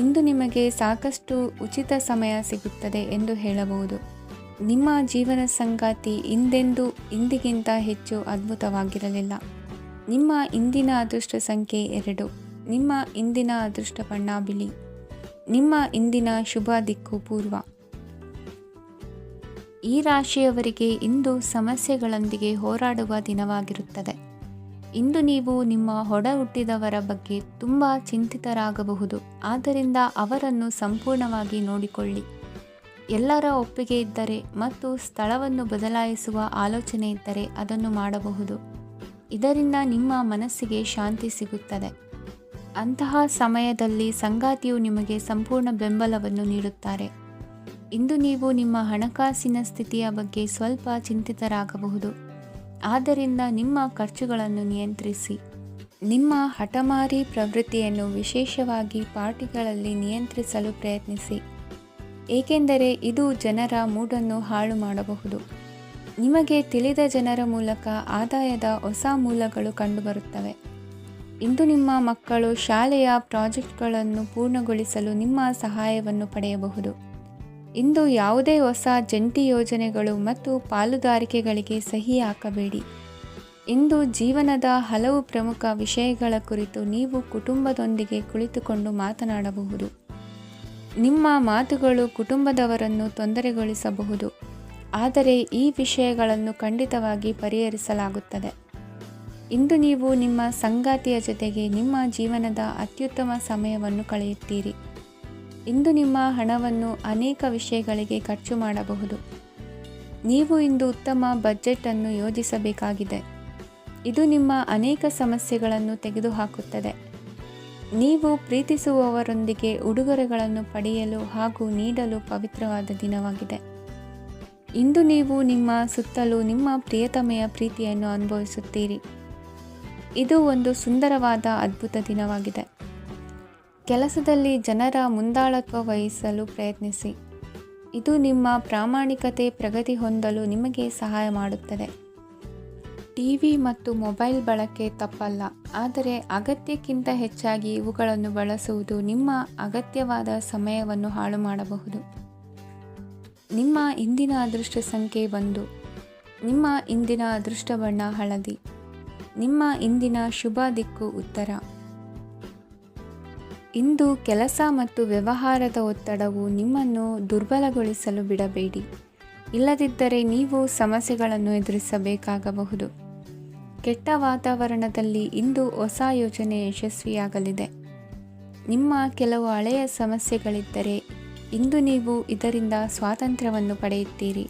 ಇಂದು ನಿಮಗೆ ಸಾಕಷ್ಟು ಉಚಿತ ಸಮಯ ಸಿಗುತ್ತದೆ ಎಂದು ಹೇಳಬಹುದು. ನಿಮ್ಮ ಜೀವನ ಸಂಗಾತಿ ಇಂದಿಗಿಂತ ಹೆಚ್ಚು ಅದ್ಭುತವಾಗಿರಲಿಲ್ಲ. ನಿಮ್ಮ ಇಂದಿನ ಅದೃಷ್ಟ ಸಂಖ್ಯೆ 2. ನಿಮ್ಮ ಇಂದಿನ ಅದೃಷ್ಟ ಬಣ್ಣ ಬಿಳಿ. ನಿಮ್ಮ ಇಂದಿನ ಶುಭ ದಿಕ್ಕು ಪೂರ್ವ. ಈ ರಾಶಿಯವರಿಗೆ ಇಂದು ಸಮಸ್ಯೆಗಳೊಂದಿಗೆ ಹೋರಾಡುವ ದಿನವಾಗಿರುತ್ತದೆ. ಇಂದು ನೀವು ನಿಮ್ಮ ಒಡ ಹುಟ್ಟಿದವರ ಬಗ್ಗೆ ತುಂಬ ಚಿಂತಿತರಾಗಬಹುದು. ಆದ್ದರಿಂದ ಅವರನ್ನು ಸಂಪೂರ್ಣವಾಗಿ ನೋಡಿಕೊಳ್ಳಿ. ಎಲ್ಲರ ಒಪ್ಪಿಗೆ ಇದ್ದರೆ ಮತ್ತು ಸ್ಥಳವನ್ನು ಬದಲಾಯಿಸುವ ಆಲೋಚನೆ ಇದ್ದರೆ ಅದನ್ನು ಮಾಡಬಹುದು. ಇದರಿಂದ ನಿಮ್ಮ ಮನಸ್ಸಿಗೆ ಶಾಂತಿ ಸಿಗುತ್ತದೆ. ಅಂತಹ ಸಮಯದಲ್ಲಿ ಸಂಗಾತಿಯು ನಿಮಗೆ ಸಂಪೂರ್ಣ ಬೆಂಬಲವನ್ನು ನೀಡುತ್ತಾರೆ. ಇಂದು ನೀವು ನಿಮ್ಮ ಹಣಕಾಸಿನ ಸ್ಥಿತಿಯ ಬಗ್ಗೆ ಸ್ವಲ್ಪ ಚಿಂತಿತರಾಗಬಹುದು. ಆದ್ದರಿಂದ ನಿಮ್ಮ ಖರ್ಚುಗಳನ್ನು ನಿಯಂತ್ರಿಸಿ. ನಿಮ್ಮ ಹಠಮಾರಿ ಪ್ರವೃತ್ತಿಯನ್ನು ವಿಶೇಷವಾಗಿ ಪಾರ್ಟಿಗಳಲ್ಲಿ ನಿಯಂತ್ರಿಸಲು ಪ್ರಯತ್ನಿಸಿ, ಏಕೆಂದರೆ ಇದು ಜನರ ಮೂಡನ್ನು ಹಾಳು ಮಾಡಬಹುದು. ನಿಮಗೆ ತಿಳಿದ ಜನರ ಮೂಲಕ ಆದಾಯದ ಹೊಸ ಮೂಲಗಳು ಕಂಡುಬರುತ್ತವೆ. ಇಂದು ನಿಮ್ಮ ಮಕ್ಕಳು ಶಾಲೆಯ ಪ್ರಾಜೆಕ್ಟ್ಗಳನ್ನು ಪೂರ್ಣಗೊಳಿಸಲು ನಿಮ್ಮ ಸಹಾಯವನ್ನು ಪಡೆಯಬಹುದು. ಇಂದು ಯಾವುದೇ ಹೊಸ ಜಂಟಿ ಯೋಜನೆಗಳು ಮತ್ತು ಪಾಲುದಾರಿಕೆಗಳಿಗೆ ಸಹಿ ಹಾಕಬೇಡಿ. ಇಂದು ಜೀವನದ ಹಲವು ಪ್ರಮುಖ ವಿಷಯಗಳ ಕುರಿತು ನೀವು ಕುಟುಂಬದೊಂದಿಗೆ ಕುಳಿತುಕೊಂಡು ಮಾತನಾಡಬಹುದು. ನಿಮ್ಮ ಮಾತುಗಳು ಕುಟುಂಬದವರನ್ನು ತೊಂದರೆಗೊಳಿಸಬಹುದು, ಆದರೆ ಈ ವಿಷಯಗಳನ್ನು ಖಂಡಿತವಾಗಿ ಪರಿಹರಿಸಲಾಗುತ್ತದೆ. ಇಂದು ನೀವು ನಿಮ್ಮ ಸಂಗಾತಿಯ ಜೊತೆಗೆ ನಿಮ್ಮ ಜೀವನದ ಅತ್ಯುತ್ತಮ ಸಮಯವನ್ನು ಕಳೆಯುತ್ತೀರಿ. ಇಂದು ನಿಮ್ಮ ಹಣವನ್ನು ಅನೇಕ ವಿಷಯಗಳಿಗೆ ಖರ್ಚು ಮಾಡಬಹುದು. ನೀವು ಇಂದು ಉತ್ತಮ ಬಜೆಟ್ ಅನ್ನು ಯೋಜಿಸಬೇಕಾಗಿದೆ. ಇದು ನಿಮ್ಮ ಅನೇಕ ಸಮಸ್ಯೆಗಳನ್ನು ತೆಗೆದುಹಾಕುತ್ತದೆ. ನೀವು ಪ್ರೀತಿಸುವವರೊಂದಿಗೆ ಉಡುಗೊರೆಗಳನ್ನು ಪಡೆಯಲು ಹಾಗೂ ನೀಡಲು ಪವಿತ್ರವಾದ ದಿನವಾಗಿದೆ. ಇಂದು ನೀವು ನಿಮ್ಮ ಸುತ್ತಲೂ ನಿಮ್ಮ ಪ್ರಿಯತಮೆಯ ಪ್ರೀತಿಯನ್ನು ಅನುಭವಿಸುತ್ತೀರಿ. ಇದು ಒಂದು ಸುಂದರವಾದ ಅದ್ಭುತ ದಿನವಾಗಿದೆ. ಕೆಲಸದಲ್ಲಿ ಜನರ ಮುಂದಾಳತ್ವ ವಹಿಸಲು ಪ್ರಯತ್ನಿಸಿ. ಇದು ನಿಮ್ಮ ಪ್ರಾಮಾಣಿಕತೆ ಪ್ರಗತಿ ಹೊಂದಲು ನಿಮಗೆ ಸಹಾಯ ಮಾಡುತ್ತದೆ. ಟಿವಿ ಮತ್ತು ಮೊಬೈಲ್ ಬಳಕೆ ತಪ್ಪಲ್ಲ, ಆದರೆ ಅಗತ್ಯಕ್ಕಿಂತ ಹೆಚ್ಚಾಗಿ ಇವುಗಳನ್ನು ಬಳಸುವುದು ನಿಮ್ಮ ಅಗತ್ಯವಾದ ಸಮಯವನ್ನು ಹಾಳು ಮಾಡಬಹುದು. ನಿಮ್ಮ ಇಂದಿನ ಅದೃಷ್ಟ ಸಂಖ್ಯೆ 1. ನಿಮ್ಮ ಇಂದಿನ ಅದೃಷ್ಟ ಬಣ್ಣ ಹಳದಿ. ನಿಮ್ಮ ಇಂದಿನ ಶುಭ ದಿಕ್ಕು ಉತ್ತರ. ಇಂದು ಕೆಲಸ ಮತ್ತು ವ್ಯವಹಾರದ ಒತ್ತಡವು ನಿಮ್ಮನ್ನು ದುರ್ಬಲಗೊಳಿಸಲು ಬಿಡಬೇಡಿ. ಇಲ್ಲದಿದ್ದರೆ ನೀವು ಸಮಸ್ಯೆಗಳನ್ನು ಎದುರಿಸಬೇಕಾಗಬಹುದು. ಕೆಟ್ಟ ವಾತಾವರಣದಲ್ಲಿ ಇಂದು ಹೊಸ ಯೋಜನೆ ಯಶಸ್ವಿಯಾಗಲಿದೆ. ನಿಮ್ಮ ಕೆಲವು ಹಳೆಯ ಸಮಸ್ಯೆಗಳಿದ್ದರೆ ಇಂದು ನೀವು ಇದರಿಂದ ಸ್ವಾತಂತ್ರ್ಯವನ್ನು ಪಡೆಯುತ್ತೀರಿ.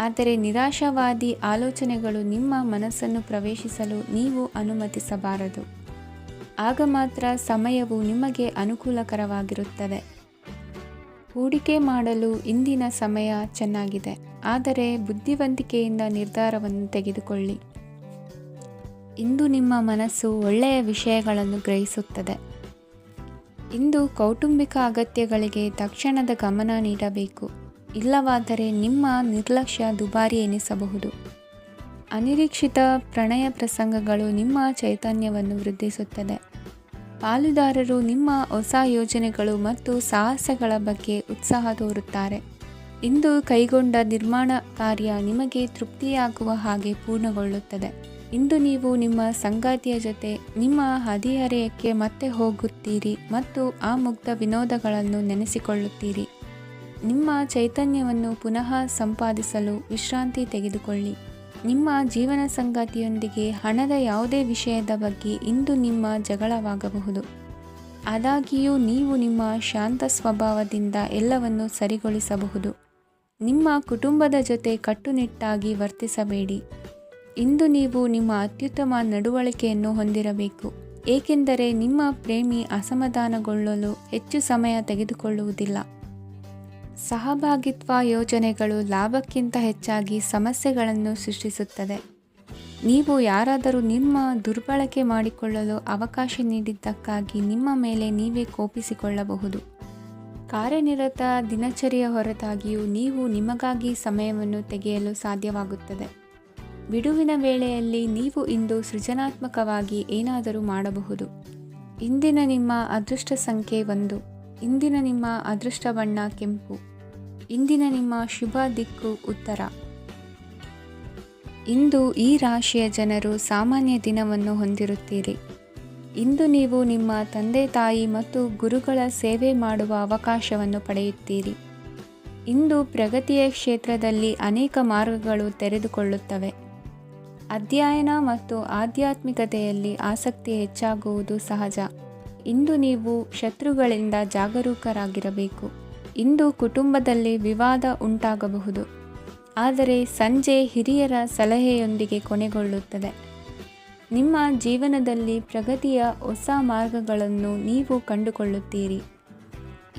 ಆದರೆ ನಿರಾಶಾವಾದಿ ಆಲೋಚನೆಗಳು ನಿಮ್ಮ ಮನಸ್ಸನ್ನು ಪ್ರವೇಶಿಸಲು ನೀವು ಅನುಮತಿಸಬಾರದು. ಆಗ ಮಾತ್ರ ಸಮಯವು ನಿಮಗೆ ಅನುಕೂಲಕರವಾಗಿರುತ್ತದೆ. ಹೂಡಿಕೆ ಮಾಡಲು ಇಂದಿನ ಸಮಯ ಚೆನ್ನಾಗಿದೆ, ಆದರೆ ಬುದ್ಧಿವಂತಿಕೆಯಿಂದ ನಿರ್ಧಾರವನ್ನು ತೆಗೆದುಕೊಳ್ಳಿ. ಇಂದು ನಿಮ್ಮ ಮನಸ್ಸು ಒಳ್ಳೆಯ ವಿಷಯಗಳನ್ನು ಗ್ರಹಿಸುತ್ತದೆ. ಇಂದು ಕೌಟುಂಬಿಕ ಅಗತ್ಯಗಳಿಗೆ ತಕ್ಷಣದ ಗಮನ ನೀಡಬೇಕು. ಇಲ್ಲವಾದರೆ ನಿಮ್ಮ ನಿರ್ಲಕ್ಷ್ಯ ದುಬಾರಿ ಎನಿಸಬಹುದು. ಅನಿರೀಕ್ಷಿತ ಪ್ರಣಯ ಪ್ರಸಂಗಗಳು ನಿಮ್ಮ ಚೈತನ್ಯವನ್ನು ವೃದ್ಧಿಸುತ್ತದೆ. ಪಾಲುದಾರರು ನಿಮ್ಮ ಹೊಸ ಯೋಜನೆಗಳು ಮತ್ತು ಸಾಹಸಗಳ ಬಗ್ಗೆ ಉತ್ಸಾಹ ತೋರುತ್ತಾರೆ. ಇಂದು ಕೈಗೊಂಡ ನಿರ್ಮಾಣ ಕಾರ್ಯ ನಿಮಗೆ ತೃಪ್ತಿಯಾಗುವ ಹಾಗೆ ಪೂರ್ಣಗೊಳ್ಳುತ್ತದೆ. ಇಂದು ನೀವು ನಿಮ್ಮ ಸಂಗಾತಿಯ ಜೊತೆ ನಿಮ್ಮ ಹದಿಹರೆಯಕ್ಕೆ ಮತ್ತೆ ಹೋಗುತ್ತೀರಿ ಮತ್ತು ಆ ಮುಗ್ಧ ವಿನೋದಗಳನ್ನು ನೆನೆಸಿಕೊಳ್ಳುತ್ತೀರಿ. ನಿಮ್ಮ ಚೈತನ್ಯವನ್ನು ಪುನಃ ಸಂಪಾದಿಸಲು ವಿಶ್ರಾಂತಿ ತೆಗೆದುಕೊಳ್ಳಿ. ನಿಮ್ಮ ಜೀವನ ಸಂಗಾತಿಯೊಂದಿಗೆ ಹಣದ ಯಾವುದೇ ವಿಷಯದ ಬಗ್ಗೆ ಇಂದು ನಿಮ್ಮ ಜಗಳವಾಗಬಹುದು. ಆದಾಗ್ಯೂ ನೀವು ನಿಮ್ಮ ಶಾಂತ ಸ್ವಭಾವದಿಂದ ಎಲ್ಲವನ್ನು ಸರಿಗೊಳಿಸಬಹುದು. ನಿಮ್ಮ ಕುಟುಂಬದ ಜೊತೆ ಕಟ್ಟುನಿಟ್ಟಾಗಿ ವರ್ತಿಸಬೇಡಿ. ಇಂದು ನೀವು ನಿಮ್ಮ ಅತ್ಯುತ್ತಮ ನಡವಳಿಕೆಯನ್ನು ಹೊಂದಿರಬೇಕು, ಏಕೆಂದರೆ ನಿಮ್ಮ ಪ್ರೇಮಿ ಅಸಮಾಧಾನಗೊಳ್ಳಲು ಹೆಚ್ಚು ಸಮಯ ತೆಗೆದುಕೊಳ್ಳುವುದಿಲ್ಲ. ಸಹಭಾಗಿತ್ವ ಯೋಜನೆಗಳು ಲಾಭಕ್ಕಿಂತ ಹೆಚ್ಚಾಗಿ ಸಮಸ್ಯೆಗಳನ್ನು ಸೃಷ್ಟಿಸುತ್ತದೆ. ನೀವು ಯಾರಾದರೂ ನಿಮ್ಮ ದುರ್ಬಳಕೆ ಮಾಡಿಕೊಳ್ಳಲು ಅವಕಾಶ ನೀಡಿದ್ದಕ್ಕಾಗಿ ನಿಮ್ಮ ಮೇಲೆ ನೀವೇ ಕೋಪಿಸಿಕೊಳ್ಳಬಹುದು. ಕಾರ್ಯನಿರತ ದಿನಚರಿಯ ಹೊರತಾಗಿಯೂ ನೀವು ನಿಮಗಾಗಿ ಸಮಯವನ್ನು ತೆಗೆಯಲು ಸಾಧ್ಯವಾಗುತ್ತದೆ. ಬಿಡುವಿನ ವೇಳೆಯಲ್ಲಿ ನೀವು ಇಂದು ಸೃಜನಾತ್ಮಕವಾಗಿ ಏನಾದರೂ ಮಾಡಬಹುದು. ಇಂದಿನ ನಿಮ್ಮ ಅದೃಷ್ಟ ಸಂಖ್ಯೆ 1. ಇಂದಿನ ನಿಮ್ಮ ಅದೃಷ್ಟ ಬಣ್ಣ ಕೆಂಪು. ಇಂದಿನ ನಿಮ್ಮ ಶುಭ ದಿಕ್ಕು ಉತ್ತರ. ಇಂದು ಈ ರಾಶಿಯ ಜನರು ಸಾಮಾನ್ಯ ದಿನವನ್ನು ಹೊಂದಿರುತ್ತೀರಿ. ಇಂದು ನೀವು ನಿಮ್ಮ ತಂದೆ ತಾಯಿ ಮತ್ತು ಗುರುಗಳ ಸೇವೆ ಮಾಡುವ ಅವಕಾಶವನ್ನು ಪಡೆಯುತ್ತೀರಿ. ಇಂದು ಪ್ರಗತಿಯ ಕ್ಷೇತ್ರದಲ್ಲಿ ಅನೇಕ ಮಾರ್ಗಗಳು ತೆರೆದುಕೊಳ್ಳುತ್ತವೆ. ಅಧ್ಯಯನ ಮತ್ತು ಆಧ್ಯಾತ್ಮಿಕತೆಯಲ್ಲಿ ಆಸಕ್ತಿ ಹೆಚ್ಚಾಗುವುದು ಸಹಜ. ಇಂದು ನೀವು ಶತ್ರುಗಳಿಂದ ಜಾಗರೂಕರಾಗಿರಬೇಕು. ಇಂದು ಕುಟುಂಬದಲ್ಲಿ ವಿವಾದ ಉಂಟಾಗಬಹುದು, ಆದರೆ ಸಂಜೆ ಹಿರಿಯರ ಸಲಹೆಯೊಂದಿಗೆ ಕೊನೆಗೊಳ್ಳುತ್ತದೆ. ನಿಮ್ಮ ಜೀವನದಲ್ಲಿ ಪ್ರಗತಿಯ ಹೊಸ ಮಾರ್ಗಗಳನ್ನು ನೀವು ಕಂಡುಕೊಳ್ಳುತ್ತೀರಿ.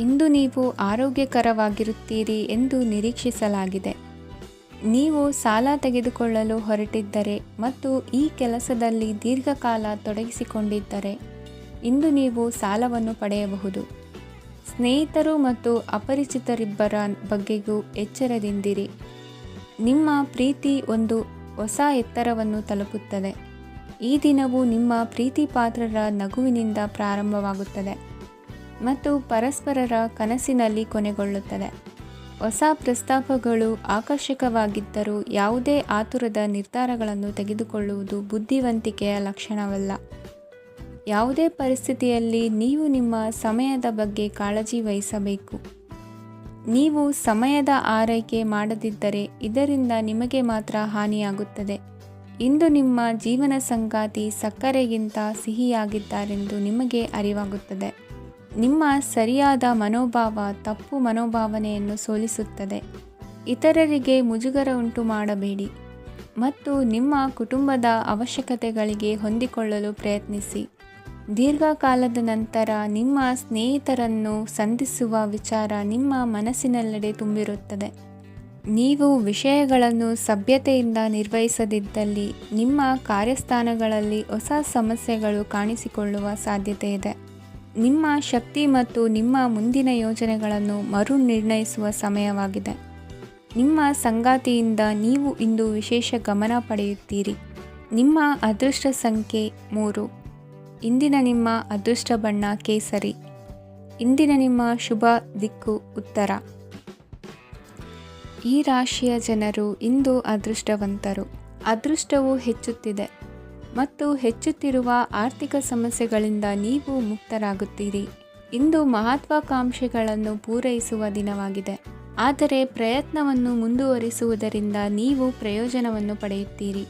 ಇಂದು ನೀವು ಆರೋಗ್ಯಕರವಾಗಿರುತ್ತೀರಿ ಎಂದು ನಿರೀಕ್ಷಿಸಲಾಗಿದೆ. ನೀವು ಸಾಲ ತೆಗೆದುಕೊಳ್ಳಲು ಹೊರಟಿದ್ದರೆ ಮತ್ತು ಈ ಕೆಲಸದಲ್ಲಿ ದೀರ್ಘಕಾಲ ತೊಡಗಿಸಿಕೊಂಡಿದ್ದರೆ ಇಂದು ನೀವು ಸಾಲವನ್ನು ಪಡೆಯಬಹುದು. ಸ್ನೇಹಿತರು ಮತ್ತು ಅಪರಿಚಿತರಿಬ್ಬರ ಬಗ್ಗೆಗೂ ಎಚ್ಚರದಿಂದಿರಿ. ನಿಮ್ಮ ಪ್ರೀತಿ ಒಂದು ಹೊಸ ಎತ್ತರವನ್ನು ತಲುಪುತ್ತದೆ. ಈ ದಿನವು ನಿಮ್ಮ ಪ್ರೀತಿ ಪಾತ್ರರ ನಗುವಿನಿಂದ ಪ್ರಾರಂಭವಾಗುತ್ತದೆ ಮತ್ತು ಪರಸ್ಪರರ ಕನಸಿನಲ್ಲಿ ಕೊನೆಗೊಳ್ಳುತ್ತದೆ. ಹೊಸ ಪ್ರಸ್ತಾಪಗಳು ಆಕರ್ಷಕವಾಗಿದ್ದರೂ ಯಾವುದೇ ಆತುರದ ನಿರ್ಧಾರಗಳನ್ನು ತೆಗೆದುಕೊಳ್ಳುವುದು ಬುದ್ಧಿವಂತಿಕೆಯ ಲಕ್ಷಣವಲ್ಲ. ಯಾವುದೇ ಪರಿಸ್ಥಿತಿಯಲ್ಲಿ ನೀವು ನಿಮ್ಮ ಸಮಯದ ಬಗ್ಗೆ ಕಾಳಜಿ ವಹಿಸಬೇಕು. ನೀವು ಸಮಯದ ಆರೈಕೆ ಮಾಡದಿದ್ದರೆ ಇದರಿಂದ ನಿಮಗೆ ಮಾತ್ರ ಹಾನಿಯಾಗುತ್ತದೆ. ಇಂದು ನಿಮ್ಮ ಜೀವನ ಸಂಗಾತಿ ಸಕ್ಕರೆಗಿಂತ ಸಿಹಿಯಾಗಿದ್ದಾರೆಂದು ನಿಮಗೆ ಅರಿವಾಗುತ್ತದೆ. ನಿಮ್ಮ ಸರಿಯಾದ ಮನೋಭಾವ ತಪ್ಪು ಮನೋಭಾವನೆಯನ್ನು ಸೋಲಿಸುತ್ತದೆ. ಇತರರಿಗೆ ಮುಜುಗರ ಉಂಟು ಮಾಡಬೇಡಿ ಮತ್ತು ನಿಮ್ಮ ಕುಟುಂಬದ ಅವಶ್ಯಕತೆಗಳಿಗೆ ಹೊಂದಿಕೊಳ್ಳಲು ಪ್ರಯತ್ನಿಸಿ. ದೀರ್ಘಕಾಲದ ನಂತರ ನಿಮ್ಮ ಸ್ನೇಹಿತರನ್ನು ಸಂಧಿಸುವ ವಿಚಾರ ನಿಮ್ಮ ಮನಸ್ಸಿನೆಲ್ಲೆಡೆ ತುಂಬಿರುತ್ತದೆ. ನೀವು ವಿಷಯಗಳನ್ನು ಸಭ್ಯತೆಯಿಂದ ನಿರ್ವಹಿಸದಿದ್ದಲ್ಲಿ ನಿಮ್ಮ ಕಾರ್ಯಸ್ಥಾನಗಳಲ್ಲಿ ಹೊಸ ಸಮಸ್ಯೆಗಳು ಕಾಣಿಸಿಕೊಳ್ಳುವ ಸಾಧ್ಯತೆ ಇದೆ. ನಿಮ್ಮ ಶಕ್ತಿ ಮತ್ತು ನಿಮ್ಮ ಮುಂದಿನ ಯೋಜನೆಗಳನ್ನು ಮರು ನಿರ್ಣಯಿಸುವ ಸಮಯವಾಗಿದೆ. ನಿಮ್ಮ ಸಂಗಾತಿಯಿಂದ ನೀವು ಇಂದು ವಿಶೇಷ ಗಮನ ಪಡೆಯುತ್ತೀರಿ. ನಿಮ್ಮ ಅದೃಷ್ಟ ಸಂಖ್ಯೆ 3. ಇಂದಿನ ನಿಮ್ಮ ಅದೃಷ್ಟ ಬಣ್ಣ ಕೇಸರಿ. ಇಂದಿನ ನಿಮ್ಮ ಶುಭ ದಿಕ್ಕು ಉತ್ತರ. ಈ ರಾಶಿಯ ಜನರು ಇಂದು ಅದೃಷ್ಟವಂತರು. ಅದೃಷ್ಟವು ಹೆಚ್ಚುತ್ತಿದೆ ಮತ್ತು ಹೆಚ್ಚುತ್ತಿರುವ ಆರ್ಥಿಕ ಸಮಸ್ಯೆಗಳಿಂದ ನೀವು ಮುಕ್ತರಾಗುತ್ತೀರಿ. ಇಂದು ಮಹತ್ವಾಕಾಂಕ್ಷೆಗಳನ್ನು ಪೂರೈಸುವ ದಿನವಾಗಿದೆ. ಆದರೆ ಪ್ರಯತ್ನವನ್ನು ಮುಂದುವರಿಸುವುದರಿಂದ ನೀವು ಪ್ರಯೋಜನವನ್ನು ಪಡೆಯುತ್ತೀರಿ.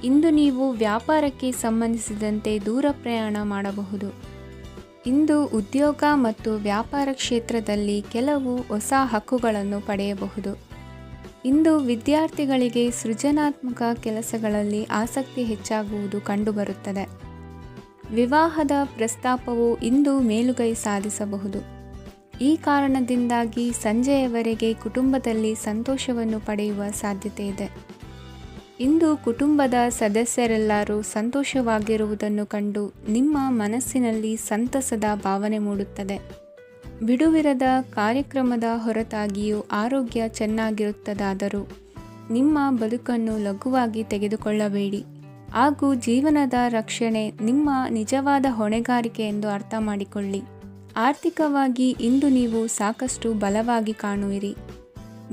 ಇಂದು ನೀವು ವ್ಯಾಪಾರಕ್ಕೆ ಸಂಬಂಧಿಸಿದಂತೆ ದೂರ ಪ್ರಯಾಣ ಮಾಡಬಹುದು. ಇಂದು ಉದ್ಯೋಗ ಮತ್ತು ವ್ಯಾಪಾರ ಕ್ಷೇತ್ರದಲ್ಲಿ ಕೆಲವು ಹೊಸ ಹಕ್ಕುಗಳನ್ನು ಪಡೆಯಬಹುದು. ಇಂದು ವಿದ್ಯಾರ್ಥಿಗಳಿಗೆ ಸೃಜನಾತ್ಮಕ ಕೆಲಸಗಳಲ್ಲಿ ಆಸಕ್ತಿ ಹೆಚ್ಚಾಗುವುದು ಕಂಡುಬರುತ್ತದೆ. ವಿವಾಹದ ಪ್ರಸ್ತಾಪವು ಇಂದು ಮೇಲುಗೈ ಸಾಧಿಸಬಹುದು. ಈ ಕಾರಣದಿಂದಾಗಿ ಸಂಜೆಯವರೆಗೆ ಕುಟುಂಬದಲ್ಲಿ ಸಂತೋಷವನ್ನು ಪಡೆಯುವ ಸಾಧ್ಯತೆ ಇದೆ. ಇಂದು ಕುಟುಂಬದ ಸದಸ್ಯರೆಲ್ಲರೂ ಸಂತೋಷವಾಗಿರುವುದನ್ನು ಕಂಡು ನಿಮ್ಮ ಮನಸ್ಸಿನಲ್ಲಿ ಸಂತಸದ ಭಾವನೆ ಮೂಡುತ್ತದೆ. ಬಿಡುವಿರದ ಕಾರ್ಯಕ್ರಮದ ಹೊರತಾಗಿಯೂ ಆರೋಗ್ಯ ಚೆನ್ನಾಗಿರುತ್ತದಾದರೂ ನಿಮ್ಮ ಬದುಕನ್ನು ಲಘುವಾಗಿ ತೆಗೆದುಕೊಳ್ಳಬೇಡಿ ಹಾಗೂ ಜೀವನದ ರಕ್ಷಣೆ ನಿಮ್ಮ ನಿಜವಾದ ಹೊಣೆಗಾರಿಕೆ ಎಂದು ಅರ್ಥ ಮಾಡಿಕೊಳ್ಳಿ. ಆರ್ಥಿಕವಾಗಿ ಇಂದು ನೀವು ಸಾಕಷ್ಟು ಬಲವಾಗಿ ಕಾಣುವಿರಿ.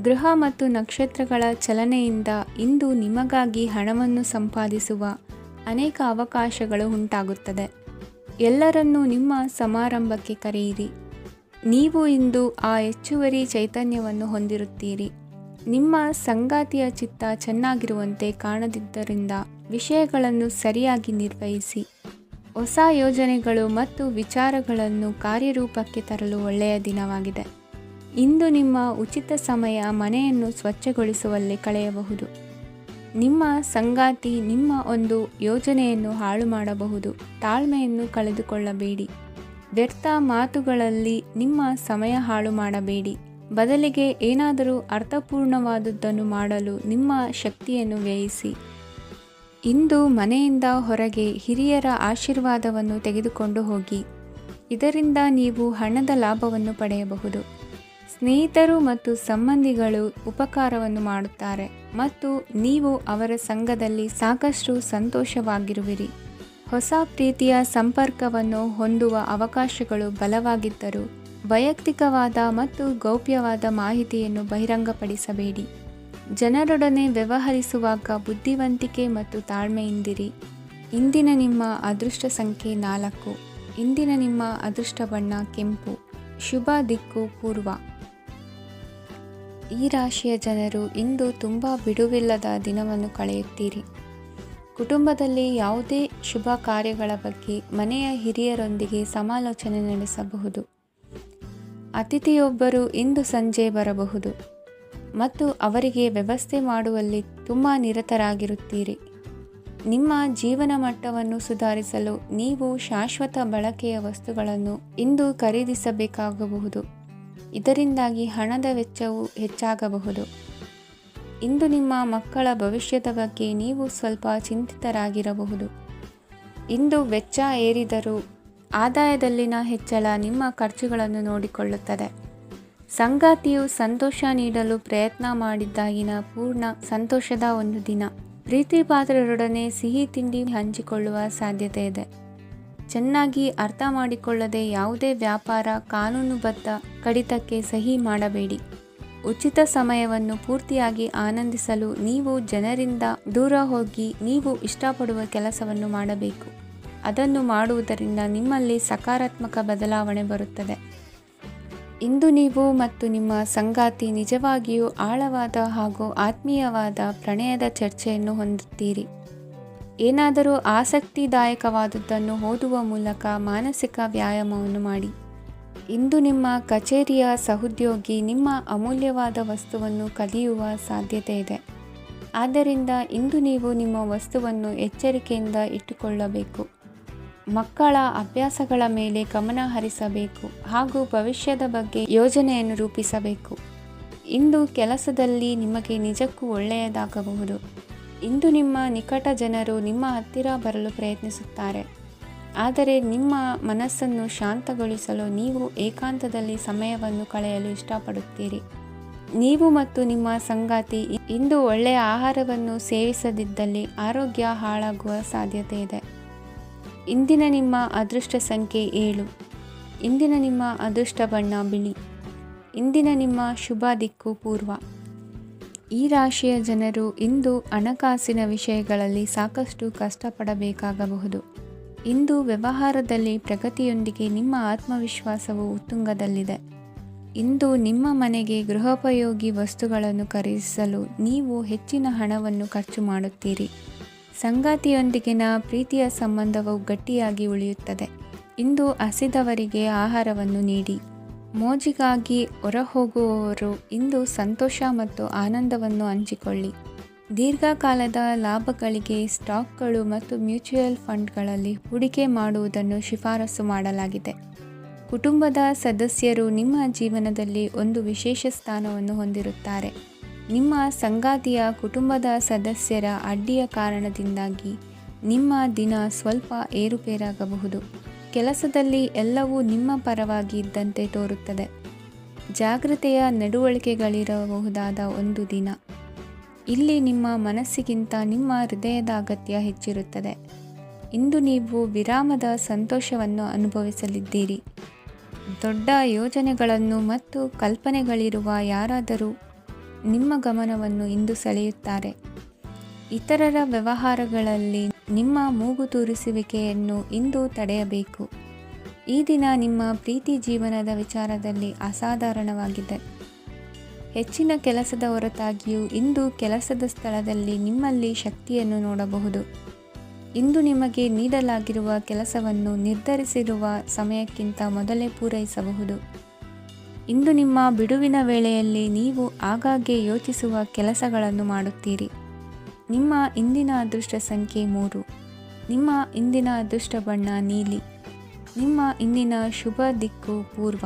ಗ್ರಹ ಮತ್ತು ನಕ್ಷತ್ರಗಳ ಚಲನೆಯಿಂದ ಇಂದು ನಿಮಗಾಗಿ ಹಣವನ್ನು ಸಂಪಾದಿಸುವ ಅನೇಕ ಅವಕಾಶಗಳು ಉಂಟಾಗುತ್ತದೆ. ಎಲ್ಲರನ್ನೂ ನಿಮ್ಮ ಸಮಾರಂಭಕ್ಕೆ ಕರೆಯಿರಿ. ನೀವು ಇಂದು ಆ ಹೆಚ್ಚುವರಿ ಚೈತನ್ಯವನ್ನು ಹೊಂದಿರುತ್ತೀರಿ. ನಿಮ್ಮ ಸಂಗಾತಿಯ ಚಿತ್ತ ಚೆನ್ನಾಗಿರುವಂತೆ ಕಾಣದಿದ್ದರಿಂದ ವಿಷಯಗಳನ್ನು ಸರಿಯಾಗಿ ನಿರ್ವಹಿಸಿ. ಹೊಸ ಯೋಜನೆಗಳು ಮತ್ತು ವಿಚಾರಗಳನ್ನು ಕಾರ್ಯರೂಪಕ್ಕೆ ತರಲು ಒಳ್ಳೆಯ ದಿನವಾಗಿದೆ. ಇಂದು ನಿಮ್ಮ ಉಚಿತ ಸಮಯ ಮನೆಯನ್ನು ಸ್ವಚ್ಛಗೊಳಿಸುವಲ್ಲಿ ಕಳೆಯಬಹುದು. ನಿಮ್ಮ ಸಂಗಾತಿ ನಿಮ್ಮ ಒಂದು ಯೋಜನೆಯನ್ನು ಹಾಳು ಮಾಡಬಹುದು. ತಾಳ್ಮೆಯನ್ನು ಕಳೆದುಕೊಳ್ಳಬೇಡಿ. ವ್ಯರ್ಥ ಮಾತುಗಳಲ್ಲಿ ನಿಮ್ಮ ಸಮಯ ಹಾಳು ಮಾಡಬೇಡಿ. ಬದಲಿಗೆ ಏನಾದರೂ ಅರ್ಥಪೂರ್ಣವಾದುದನ್ನು ಮಾಡಲು ನಿಮ್ಮ ಶಕ್ತಿಯನ್ನು ವ್ಯಯಿಸಿ. ಇಂದು ಮನೆಯಿಂದ ಹೊರಗೆ ಹಿರಿಯರ ಆಶೀರ್ವಾದವನ್ನು ತೆಗೆದುಕೊಂಡು ಹೋಗಿ. ಇದರಿಂದ ನೀವು ಹಣದ ಲಾಭವನ್ನು ಪಡೆಯಬಹುದು. ಸ್ನೇಹಿತರು ಮತ್ತು ಸಂಬಂಧಿಗಳು ಉಪಕಾರವನ್ನು ಮಾಡುತ್ತಾರೆ ಮತ್ತು ನೀವು ಅವರ ಸಂಘದಲ್ಲಿ ಸಾಕಷ್ಟು ಸಂತೋಷವಾಗಿರುವಿರಿ. ಹೊಸ ಪ್ರೀತಿಯ ಸಂಪರ್ಕವನ್ನು ಹೊಂದುವ ಅವಕಾಶಗಳು ಬಲವಾಗಿದ್ದರೂ ವೈಯಕ್ತಿಕವಾದ ಮತ್ತು ಗೌಪ್ಯವಾದ ಮಾಹಿತಿಯನ್ನು ಬಹಿರಂಗಪಡಿಸಬೇಡಿ. ಜನರೊಡನೆ ವ್ಯವಹರಿಸುವಾಗ ಬುದ್ಧಿವಂತಿಕೆ ಮತ್ತು ತಾಳ್ಮೆಯಿಂದಿರಿ. ಇಂದಿನ ನಿಮ್ಮ ಅದೃಷ್ಟ ಸಂಖ್ಯೆ 4. ಇಂದಿನ ನಿಮ್ಮ ಅದೃಷ್ಟ ಬಣ್ಣ ಕೆಂಪು. ಶುಭ ದಿಕ್ಕು ಪೂರ್ವ. ಈ ರಾಶಿಯ ಜನರು ಇಂದು ತುಂಬ ಬಿಡುವಿಲ್ಲದ ದಿನವನ್ನು ಕಳೆಯುತ್ತೀರಿ. ಕುಟುಂಬದಲ್ಲಿ ಯಾವುದೇ ಶುಭ ಕಾರ್ಯಗಳ ಬಗ್ಗೆ ಮನೆಯ ಹಿರಿಯರೊಂದಿಗೆ ಸಮಾಲೋಚನೆ ನಡೆಸಬಹುದು. ಅತಿಥಿಯೊಬ್ಬರು ಇಂದು ಸಂಜೆ ಬರಬಹುದು ಮತ್ತು ಅವರಿಗೆ ವ್ಯವಸ್ಥೆ ಮಾಡುವಲ್ಲಿ ತುಂಬ ನಿರತರಾಗಿರುತ್ತೀರಿ. ನಿಮ್ಮ ಜೀವನ ಮಟ್ಟವನ್ನು ಸುಧಾರಿಸಲು ನೀವು ಶಾಶ್ವತ ಬಳಕೆಯ ವಸ್ತುಗಳನ್ನು ಇಂದು ಖರೀದಿಸಬೇಕಾಗಬಹುದು. ಇದರಿಂದಾಗಿ ಹಣದ ವೆಚ್ಚವು ಹೆಚ್ಚಾಗಬಹುದು. ಇಂದು ನಿಮ್ಮ ಮಕ್ಕಳ ಭವಿಷ್ಯದ ಬಗ್ಗೆ ನೀವು ಸ್ವಲ್ಪ ಚಿಂತಿತರಾಗಿರಬಹುದು. ಇಂದು ವೆಚ್ಚ ಏರಿದರೂ ಆದಾಯದಲ್ಲಿನ ಹೆಚ್ಚಳ ನಿಮ್ಮ ಖರ್ಚುಗಳನ್ನು ನೋಡಿಕೊಳ್ಳುತ್ತದೆ. ಸಂಗಾತಿಯು ಸಂತೋಷ ನೀಡಲು ಪ್ರಯತ್ನ ಮಾಡಿದ್ದಾಗಿನ ಪೂರ್ಣ ಸಂತೋಷದ ಒಂದು ದಿನ. ಪ್ರೀತಿ ಪಾತ್ರರೊಡನೆ ಸಿಹಿ ತಿಂಡಿ ಹಂಚಿಕೊಳ್ಳುವ ಸಾಧ್ಯತೆ ಇದೆ. ಚೆನ್ನಾಗಿ ಅರ್ಥ ಮಾಡಿಕೊಳ್ಳದೆ ಯಾವುದೇ ವ್ಯಾಪಾರ ಕಾನೂನುಬದ್ಧ ಕಡಿತಕ್ಕೆ ಸಹಿ ಮಾಡಬೇಡಿ. ಉಚಿತ ಸಮಯವನ್ನು ಪೂರ್ತಿಯಾಗಿ ಆನಂದಿಸಲು ನೀವು ಜನರಿಂದ ದೂರ ಹೋಗಿ ನೀವು ಇಷ್ಟಪಡುವ ಕೆಲಸವನ್ನು ಮಾಡಬೇಕು. ಅದನ್ನು ಮಾಡುವುದರಿಂದ ನಿಮ್ಮಲ್ಲಿ ಸಕಾರಾತ್ಮಕ ಬದಲಾವಣೆ ಬರುತ್ತದೆ. ಇಂದು ನೀವು ಮತ್ತು ನಿಮ್ಮ ಸಂಗಾತಿ ನಿಜವಾಗಿಯೂ ಆಳವಾದ ಹಾಗೂ ಆತ್ಮೀಯವಾದ ಪ್ರಣಯದ ಚರ್ಚೆಯನ್ನು ಹೊಂದುತ್ತೀರಿ. ಏನಾದರೂ ಆಸಕ್ತಿದಾಯಕವಾದುದನ್ನು ಓದುವ ಮೂಲಕ ಮಾನಸಿಕ ವ್ಯಾಯಾಮವನ್ನು ಮಾಡಿ. ಇಂದು ನಿಮ್ಮ ಕಚೇರಿಯ ಸಹೋದ್ಯೋಗಿ ನಿಮ್ಮ ಅಮೂಲ್ಯವಾದ ವಸ್ತುವನ್ನು ಕದಿಯುವ ಸಾಧ್ಯತೆ ಇದೆ. ಆದ್ದರಿಂದ ಇಂದು ನೀವು ನಿಮ್ಮ ವಸ್ತುವನ್ನು ಎಚ್ಚರಿಕೆಯಿಂದ ಇಟ್ಟುಕೊಳ್ಳಬೇಕು. ಮಕ್ಕಳ ಅಭ್ಯಾಸಗಳ ಮೇಲೆ ಗಮನ ಹರಿಸಬೇಕು ಹಾಗೂ ಭವಿಷ್ಯದ ಬಗ್ಗೆ ಯೋಜನೆಯನ್ನು ರೂಪಿಸಬೇಕು. ಇಂದು ಕೆಲಸದಲ್ಲಿ ನಿಮಗೆ ನಿಜಕ್ಕೂ ಒಳ್ಳೆಯದಾಗಬಹುದು. ಇಂದು ನಿಮ್ಮ ನಿಕಟ ಜನರು ನಿಮ್ಮ ಹತ್ತಿರ ಬರಲು ಪ್ರಯತ್ನಿಸುತ್ತಾರೆ. ಆದರೆ ನಿಮ್ಮ ಮನಸ್ಸನ್ನು ಶಾಂತಗೊಳಿಸಲು ನೀವು ಏಕಾಂತದಲ್ಲಿ ಸಮಯವನ್ನು ಕಳೆಯಲು ಇಷ್ಟಪಡುತ್ತೀರಿ. ನೀವು ಮತ್ತು ನಿಮ್ಮ ಸಂಗಾತಿ ಇಂದು ಒಳ್ಳೆಯ ಆಹಾರವನ್ನು ಸೇವಿಸದಿದ್ದಲ್ಲಿ ಆರೋಗ್ಯ ಹಾಳಾಗುವ ಸಾಧ್ಯತೆ ಇದೆ. ಇಂದಿನ ನಿಮ್ಮ ಅದೃಷ್ಟ ಸಂಖ್ಯೆ 7. ಇಂದಿನ ನಿಮ್ಮ ಅದೃಷ್ಟ ಬಣ್ಣ ಬಿಳಿ. ಇಂದಿನ ನಿಮ್ಮ ಶುಭ ದಿಕ್ಕು ಪೂರ್ವ. ಈ ರಾಶಿಯ ಜನರು ಇಂದು ಹಣಕಾಸಿನ ವಿಷಯಗಳಲ್ಲಿ ಸಾಕಷ್ಟು ಕಷ್ಟಪಡಬೇಕಾಗಬಹುದು. ಇಂದು ವ್ಯವಹಾರದಲ್ಲಿ ಪ್ರಗತಿಯೊಂದಿಗೆ ನಿಮ್ಮ ಆತ್ಮವಿಶ್ವಾಸವು ಉತ್ತುಂಗದಲ್ಲಿದೆ. ಇಂದು ನಿಮ್ಮ ಮನೆಗೆ ಗೃಹೋಪಯೋಗಿ ವಸ್ತುಗಳನ್ನು ಖರೀದಿಸಲು ನೀವು ಹೆಚ್ಚಿನ ಹಣವನ್ನು ಖರ್ಚು ಮಾಡುತ್ತೀರಿ. ಸಂಗಾತಿಯೊಂದಿಗಿನ ಪ್ರೀತಿಯ ಸಂಬಂಧವು ಗಟ್ಟಿಯಾಗಿ ಉಳಿಯುತ್ತದೆ. ಇಂದು ಹಸಿದವರಿಗೆ ಆಹಾರವನ್ನು ನೀಡಿ. ಮೋಜಿಗಾಗಿ ಹೊರಹೋಗುವವರು ಇಂದು ಸಂತೋಷ ಮತ್ತು ಆನಂದವನ್ನು ಹಂಚಿಕೊಳ್ಳಿ. ದೀರ್ಘಕಾಲದ ಲಾಭಗಳಿಗೆ ಸ್ಟಾಕ್ಗಳು ಮತ್ತು ಮ್ಯೂಚುವಲ್ ಫಂಡ್ಗಳಲ್ಲಿ ಹೂಡಿಕೆ ಮಾಡುವುದನ್ನು ಶಿಫಾರಸು ಮಾಡಲಾಗಿದೆ. ಕುಟುಂಬದ ಸದಸ್ಯರು ನಿಮ್ಮ ಜೀವನದಲ್ಲಿ ಒಂದು ವಿಶೇಷ ಸ್ಥಾನವನ್ನು ಹೊಂದಿರುತ್ತಾರೆ. ನಿಮ್ಮ ಸಂಗಾತಿಯ ಕುಟುಂಬದ ಸದಸ್ಯರ ಅಡ್ಡಿಯ ಕಾರಣದಿಂದಾಗಿ ನಿಮ್ಮ ದಿನ ಸ್ವಲ್ಪ ಏರುಪೇರಾಗಬಹುದು. ಕೆಲಸದಲ್ಲಿ ಎಲ್ಲವೂ ನಿಮ್ಮ ಪರವಾಗಿ ಇದ್ದಂತೆ ತೋರುತ್ತದೆ. ಜಾಗ್ರತೆಯ ನಡವಳಿಕೆಗಳಿರಬಹುದಾದ ಒಂದು ದಿನ. ಇಲ್ಲಿ ನಿಮ್ಮ ಮನಸ್ಸಿಗಿಂತ ನಿಮ್ಮ ಹೃದಯದ ಅಗತ್ಯ ಹೆಚ್ಚಿರುತ್ತದೆ. ಇಂದು ನೀವು ವಿರಾಮದ ಸಂತೋಷವನ್ನು ಅನುಭವಿಸಲಿದ್ದೀರಿ. ದೊಡ್ಡ ಯೋಜನೆಗಳನ್ನು ಮತ್ತು ಕಲ್ಪನೆಗಳಿರುವ ಯಾರಾದರೂ ನಿಮ್ಮ ಗಮನವನ್ನು ಇಂದು ಸೆಳೆಯುತ್ತಾರೆ. ಇತರರ ವ್ಯವಹಾರಗಳಲ್ಲಿ ನಿಮ್ಮ ಮೂಗು ತೂರಿಸುವಿಕೆಯನ್ನು ಇಂದು ತಡೆಯಬೇಕು. ಈ ದಿನ ನಿಮ್ಮ ಪ್ರೀತಿ ಜೀವನದ ವಿಚಾರದಲ್ಲಿ ಅಸಾಧಾರಣವಾಗಿದೆ. ಹೆಚ್ಚಿನ ಕೆಲಸದ ಹೊರತಾಗಿಯೂ ಇಂದು ಕೆಲಸದ ಸ್ಥಳದಲ್ಲಿ ನಿಮ್ಮಲ್ಲಿ ಶಕ್ತಿಯನ್ನು ನೋಡಬಹುದು. ಇಂದು ನಿಮಗೆ ನೀಡಲಾಗಿರುವ ಕೆಲಸವನ್ನು ನಿರ್ಧರಿಸಿರುವ ಸಮಯಕ್ಕಿಂತ ಮೊದಲೇ ಪೂರೈಸಬಹುದು. ಇಂದು ನಿಮ್ಮ ಬಿಡುವಿನ ವೇಳೆಯಲ್ಲಿ ನೀವು ಆಗಾಗ್ಗೆ ಯೋಚಿಸುವ ಕೆಲಸಗಳನ್ನು ಮಾಡುತ್ತೀರಿ. ನಿಮ್ಮ ಇಂದಿನ ಅದೃಷ್ಟ ಸಂಖ್ಯೆ 3. ನಿಮ್ಮ ಇಂದಿನ ಅದೃಷ್ಟ ಬಣ್ಣ ನೀಲಿ. ನಿಮ್ಮ ಇಂದಿನ ಶುಭ ದಿಕ್ಕು ಪೂರ್ವ.